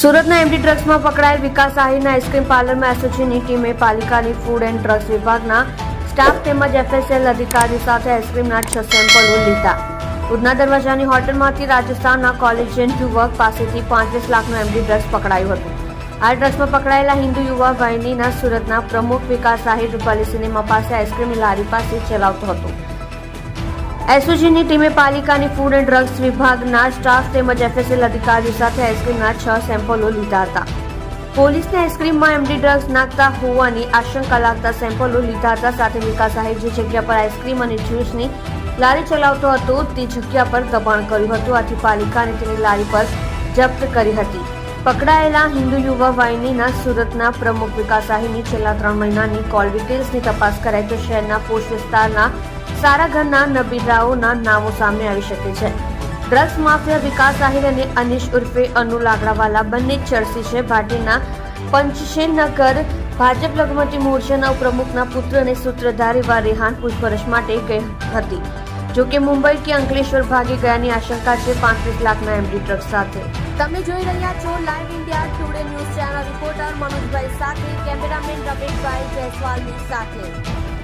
સુરતના એમડી ડ્રગ્સમાં પકડાયેલ વિકાસ આહિરના આઈસ્ક્રીમ પાર્લરમાં એસઓજીની ટીમે પાલિકાની ફૂડ એન્ડ ડ્રગ્સ વિભાગના સ્ટાફ તેમજ એફએસએલ અધિકારી સાથે આઈસ્ક્રીમના 6 સેમ્પલો લીધા. ઉધના દરવાજાની હોટલમાંથી રાજસ્થાનના કોલેજિયન યુવક પાસેથી 35 લાખનું એમડી ડ્રગ્સ પકડાયું હતું. આ ડ્રગ્સમાં પકડાયેલા હિન્દુ યુવા વાહિનીના સુરતના પ્રમુખ વિકાસ આહિર રૂપાલી સિનેમા પાસે આઈસ્ક્રીમની લારી પાસે ચલાવતો હતો. એસઓજીની ટીમે પાલિકાની ફૂડ એન્ડ ડ્રગ્સ વિભાગના સ્ટાફ તેમજ એફએસએલ અધિકારીઓ સાથે આઈસ્ક્રીમના 6 સેમ્પલો લીધા હતા. પોલીસને આઈસ્ક્રીમમાં એમડી ડ્રગ્સ નાખતા હોવાની આશંકા લાગતા સેમ્પલો લીધા હતા. સાથે વિકાસ આહિર જે જગ્યા પર આઈસ્ક્રીમ અને જ્યુસની લારી ચલાવતો હતો તે જગ્યા પર દબાણ કર્યું હતું. આથી પાલિકાને તેની લારી પર જપ્ત કરી હતી. પકડાયેલા હિન્દુ યુવા વાહિનીના સુરતના પ્રમુખ વિકાસ આહિરની છેલ્લા 3 મહિનાની કોલ ડિટેલ્સની તપાસ કરાય તો શહેરના પોસ્ટ વિસ્તારના સારા ઘરના નબીરાઓના નામો સામે આવી શકે છે. ડ્રગ્સ માફિયા વિકાસ આહિર અને અનિશ ઉર્ફે અનુ લાગડાવાલા બંને ચર્ચી છે. ભાટીના પંચશેનગર ભાજપ લઘુમતી મોરચાના ઉપપ્રમુખના પુત્ર અને સૂત્રધાર એવા રેહાન પૂછપરછ માટે ગઈ હતી. જોકે મુંબઈ કે અંકલેશ્વર ભાગી ગયાની આશંકા છે 35 લાખના એમડી ડ્રગ્સ સાથે. તમે જોઈ રહ્યા છો live India Today news channel. Reporter મનોજભાઈ સાથે, કેમેરામેન રમેશભાઈ જયસ્વાલની સાથે.